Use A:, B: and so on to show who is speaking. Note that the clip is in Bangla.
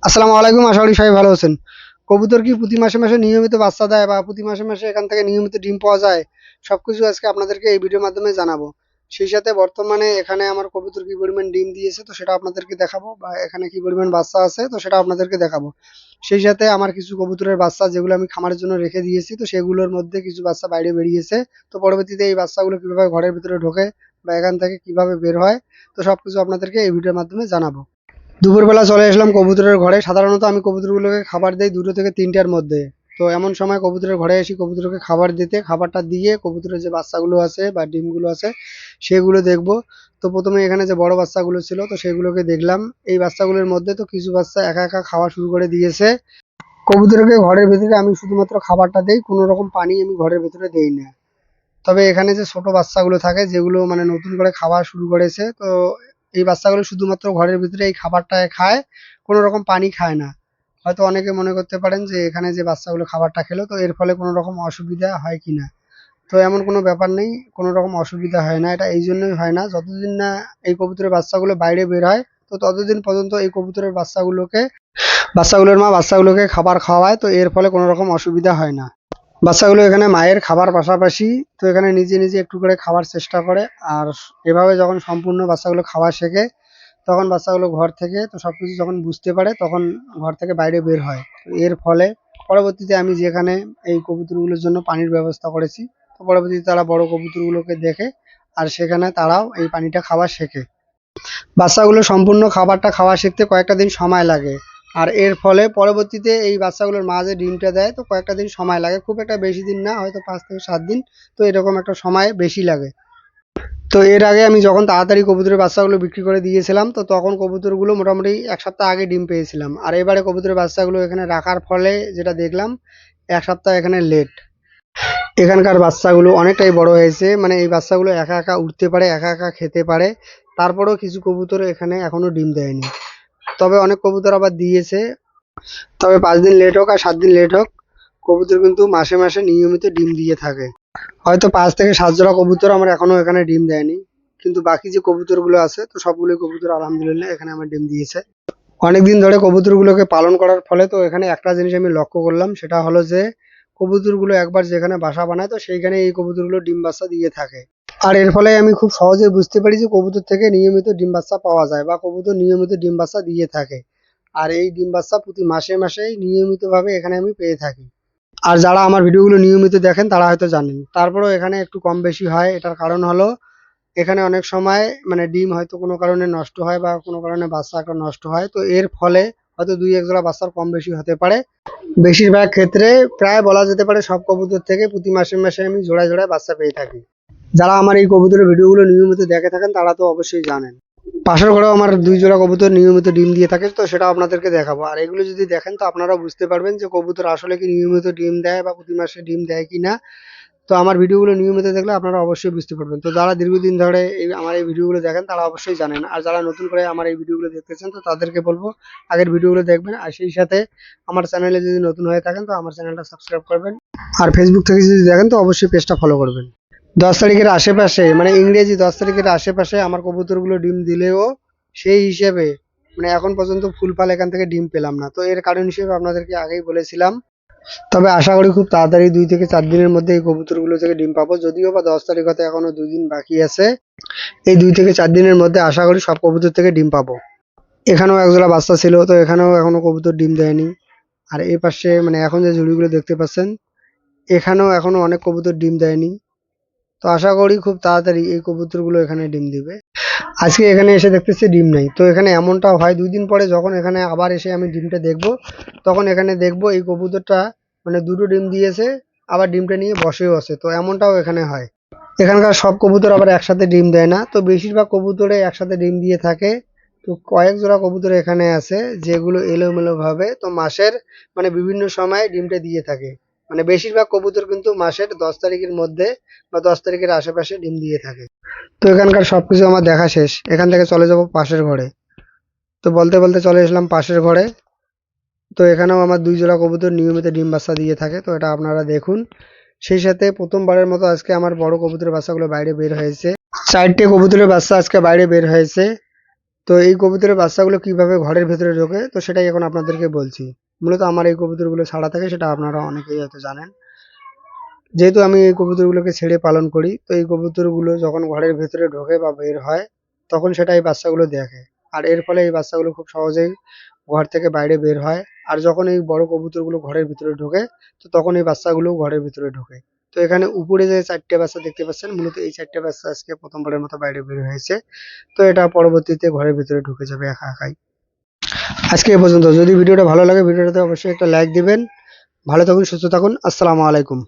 A: আসসালামু আলাইকুম, আশা করি সবাই ভালো আছেন। কবুতর কি প্রতি মাসে মাসে নিয়মিত বাচ্চা দেয় বা প্রতি মাসে মাসে এখান থেকে নিয়মিত ডিম পাওয়া যায়? সবকিছু আজকে আপনাদেরকে এই ভিডিওর মাধ্যমে জানাবো। সেই সাথে বর্তমানে এখানে আমার কবুতর কি পরিমাণ ডিম দিয়েছে তো সেটা আপনাদেরকে দেখাবো, বা এখানে কি পরিমাণ বাচ্চা আছে তো সেটা আপনাদেরকে দেখাবো। সেই সাথে আমার কিছু কবুতরের বাচ্চা যেগুলো আমি খামারের জন্য রেখে দিয়েছি, তো সেগুলোর মধ্যে কিছু বাচ্চা বাইরে বেরিয়েছে। তো পরবর্তীতে এই বাচ্চাগুলো কিভাবে ঘরের ভিতরে ঢোকে বা এখান থেকে কিভাবে বের হয়, তো সবকিছু আপনাদেরকে এই ভিডিওর মাধ্যমে জানাবো। দুপুরবেলা চলে আসলাম কবুতরের ঘরে। সাধারণত আমি কবুতরগুলোকে খাবার দেই 2টো থেকে 3টার মধ্যে। তো এমন সময় কবুতরের ঘরে আসি কবুতরকে খাবার দিতে। খাবারটা দিয়ে কবুতরের যে বাচ্চাগুলো আছে বা ডিমগুলো আছে সেগুলো দেখবো। তো প্রথমে এখানে যে বড় বাচ্চাগুলো ছিল তো সেগুলোকে দেখলাম। এই বাচ্চাগুলোর মধ্যে তো কিছু বাচ্চা একা একা খাওয়া শুরু করে দিয়েছে। কবুতরকে ঘরের ভেতরে আমি শুধুমাত্র খাবারটা দেই, কোনো রকম পানি আমি ঘরের ভেতরে দেই না। তবে এখানে যে ছোট বাচ্চাগুলো থাকে যেগুলো মানে নতুন করে খাওয়া শুরু করেছে, তো এই বাচ্চাগুলো শুধুমাত্র ঘরের ভিতরে এই খাবারটাই খায়, কোনো রকম পানি খায় না। হয়তো অনেকে মনে করতে পারেন যে এখানে যে বাচ্চাগুলো খাবারটা খেলো তো এর ফলে কোনো রকম অসুবিধা হয় কিনা। তো এমন কোনো ব্যাপার নেই, কোনো রকম অসুবিধা হয় না। এটা এই জন্যই হয় না, যতদিন না এই কবুতরের বাচ্চাগুলো বাইরে বের হয় তো ততদিন পর্যন্ত এই কবুতরের বাচ্চাগুলোর মা বাচ্চাগুলোকে খাবার খাওয়ায়, তো এর ফলে কোনো রকম অসুবিধা হয় না। বাচ্চাগুলো এখানে মায়ের খাবার পাশাপাশি তো এখানে নিজে নিজে একটু করে খাওয়ার চেষ্টা করে। আর এভাবে যখন সম্পূর্ণ বাচ্চাগুলো খাওয়া শেখে তখন বাচ্চাগুলো ঘর থেকে তো সবকিছু যখন বুঝতে পারে তখন ঘর থেকে বাইরে বের হয়। তো এর ফলে পরবর্তীতে আমি যেখানে এই কবুতরগুলোর জন্য পানির ব্যবস্থা করেছি, তো পরবর্তীতে তারা বড় কবুতরগুলোকে দেখে আর সেখানে তারাও এই পানিটা খাওয়া শেখে। বাচ্চাগুলো সম্পূর্ণ খাবারটা খাওয়া শিখতে কয়েকটা দিন সময় লাগে। আর এর ফলে পরবর্তীতে এই বাচ্চাগুলোর মা যে ডিমটা দেয় তো কয়েকটা দিন সময় লাগে, খুব একটা বেশি দিন না, হয়তো 5 থেকে 7 দিন। তো এরকম একটা সময় বেশি লাগে। তো এর আগে আমি যখন তাড়াতাড়ি কবুতরের বাচ্চাগুলো বিক্রি করে দিয়েছিলাম তো তখন কবুতরগুলো মোটামুটি 1 সপ্তাহ আগে ডিম পেয়েছিলাম। আর এবারে কবুতরের বাচ্চাগুলো এখানে রাখার ফলে যেটা দেখলাম, 1 সপ্তাহ এখানে লেট। এখানকার বাচ্চাগুলো অনেকটাই বড় হয়েছে, মানে এই বাচ্চাগুলো একা একা উঠতে পারে, একা একা খেতে পারে। তারপরেও কিছু কবুতর এখানে এখনো ডিম দেয়নি। তবে অনেক কবুতর আবার দিয়েছে। তবে 5 দিন লেট হোক আর 7 দিন লেট হোক, কবুতর কিন্তু মাসে মাসে নিয়মিত ডিম দিয়ে থাকে। হয়তো 5 থেকে 7 জোড়া কবুতর আমার এখনো এখানে ডিম দেয়নি, কিন্তু বাকি যে কবুতরগুলো আছে তো সবগুলোই কবুতর আলহামদুলিল্লাহ এখানে আমার ডিম দিয়েছে। অনেকদিন ধরে কবুতরগুলোকে পালন করার ফলে তো এখানে একটা জিনিস আমি লক্ষ্য করলাম, সেটা হলো যে কবুতরগুলো একবার যেখানে বাসা বানায় তো সেইখানে এই কবুতরগুলো ডিম বাচ্চা দিয়ে থাকে। আর এর ফলে আমি খুব সহজে বুঝতে পারি যে কবুতর থেকে নিয়মিত ডিম বাচ্চা পাওয়া যায় বা কবুতর নিয়মিত ডিম বাচ্চা দিয়ে থাকে। আর এই ডিম বাচ্চা প্রতি মাসে মাসেই নিয়মিতভাবে এখানে আমি পেয়ে থাকি। আর যারা আমার ভিডিওগুলো নিয়মিত দেখেন তারা হয়তো জানেন। তারপরেও এখানে একটু কম বেশি হয়, এটার কারণ হলো এখানে অনেক সময় মানে ডিম হয়তো কোনো কারণে নষ্ট হয় বা কোনো কারণে বাচ্চা একটা নষ্ট হয়, তো এর ফলে হয়তো 2-1 জোড়া বাচ্চার কম বেশি হতে পারে। বেশিরভাগ ক্ষেত্রে প্রায় বলা যেতে পারে সব কবুতর থেকে প্রতি মাসে মাসে আমি জোড়ায় জোড়ায় বাচ্চা পেয়ে থাকি। যারা আমার এই কবুতরের ভিডিওগুলো নিয়মিত দেখে থাকেন তারা তো অবশ্যই জানেন। পাশের ঘরেও আমার 2 জোড়া কবুতর নিয়মিত ডিম দিয়ে থাকে, তো সেটা আপনাদেরকে দেখাবো। আর এগুলো যদি দেখেন তো আপনারাও বুঝতে পারবেন যে কবুতর আসলে কি নিয়মিত ডিম দেয় বা প্রতি মাসে ডিম দেয় কিনা। তো আমার ভিডিওগুলো নিয়মিত দেখলে আপনারা অবশ্যই বুঝতে পারবেন। তো যারা দীর্ঘদিন ধরে আমার এই ভিডিওগুলো দেখেন তারা অবশ্যই জানেন। আর যারা নতুন করে আমার এই ভিডিওগুলো দেখতেছেন তো তাদেরকে বলবো আগের ভিডিওগুলো দেখবেন। আর সেই সাথে আমার চ্যানেলে যদি নতুন হয়ে থাকেন তো আমার চ্যানেলটা সাবস্ক্রাইব করবেন। আর ফেসবুক থেকে যদি দেখেন তো অবশ্যই পেজটা ফলো করবেন। 10 তারিখের আশেপাশে, মানে ইংরেজি 10 তারিখের আশেপাশে আমার কবুতরগুলো ডিম দিলেও সেই হিসেবে মানে এখন পর্যন্ত ফুলফাল এখান থেকে ডিম পেলাম না। তো এর কারণ হিসেবে আপনাদেরকে আগেই বলেছিলাম। তবে আশা করি খুব তাড়াতাড়ি 2 থেকে 4 দিনের মধ্যে এই কবুতরগুলো থেকে ডিম পাবো, যদিও বা 10 তারিখ হতে এখনো 2 দিন বাকি আছে। এই 2 থেকে 4 দিনের মধ্যে আশা করি সব কবুতর থেকে ডিম পাবো। এখানেও একজোড়া বাচ্চা ছিল, তো এখানেও এখনো কবুতর ডিম দেয়নি। আর এই পাশে মানে এখন যে ঝুড়িগুলো দেখতে পাচ্ছেন এখানেও এখনো অনেক কবুতর ডিম দেয়নি। তো আশা করি খুব তাড়াতাড়ি এই কবুতরগুলো এখানে ডিম দিবে। আজকে এখানে এসে দেখতেছি ডিম নাই, তো এখানে এমনটা হয় 2 দিন পরে যখন এখানে আবার এসে আমি ডিমটা দেখবো তখন এখানে দেখবো এই কবুতরটা মানে 2টো ডিম দিয়েছে, আবার ডিমটা নিয়ে বসেও আছে। তো এমনটাও এখানে হয়। এখানকার সব কবুতর আবার একসাথে ডিম দেয় না, তো বেশিরভাগ কবুতরে একসাথে ডিম দিয়ে থাকে। তো কয়েক জোড়া কবুতর এখানে আছে যেগুলো এলোমেলো ভাবে তো মাসের মানে বিভিন্ন সময় ডিমটা দিয়ে থাকে। মানে বেশিরভাগ কবুতর কিন্তু মাসের 10 তারিখের মধ্যে বা 10 তারিখের আশেপাশে ডিম দিয়ে থাকে। তো এখানকার সবকিছু আমার দেখা শেষ, এখান থেকে চলে যাব পাশের ঘরে। তো বলতে বলতে চলে আসলাম পাশের ঘরে। তো এখানেও আমার 2 জোড়া কবুতর নিয়মিত ডিম বাচ্চা দিয়ে থাকে, তো এটা আপনারা দেখুন। সেই সাথে প্রথমবারের মতো আজকে আমার বড় কবুতরের বাচ্চাগুলো বাইরে বের হয়েছে। 4টে কবুতরের বাচ্চা আজকে বাইরে বের হয়েছে। তো এই কবুতরের বাচ্চাগুলো কিভাবে ঘরের ভেতরে ঢোকে তো সেটাই এখন আপনাদেরকে বলছি। মূলত আমার এই কবুতরগুলো ছাড়া থাকে, সেটা আপনারা অনেকেই হয়তো জানেন। যেহেতু আমি এই কবুতরগুলোকে ছেড়ে পালন করি, তো এই কবুতরগুলো যখন ঘরের ভেতরে ঢোকে বা বের হয়, তখন সেটা এই বাচ্চাগুলো দেখে। আর এর ফলে এই বাচ্চাগুলো খুব সহজেই ঘর থেকে বাইরে বের হয়। আর যখন এই বড় কবুতরগুলো ঘরের ভিতরে ঢোকে, তো তখন এই বাচ্চাগুলো ঘরের ভিতরে ঢোকে। তো এখানে উপরে যে 4টে বাচ্চা দেখতে পাচ্ছেন, মূলত এই 4টে বাচ্চা আজকে প্রথমবারের মতো বাইরে বের হয়েছে। তো এটা পরবর্তীতে ঘরের ভিতরে ঢুকে যাবে একা একাই। আজকে এ পর্যন্ত। যদি ভিডিওটা ভালো লাগে, ভিডিওটাতে অবশ্যই একটা লাইক দিবেন। ভালো থাকুন, সুস্থ থাকুন। আসসালামু আলাইকুম।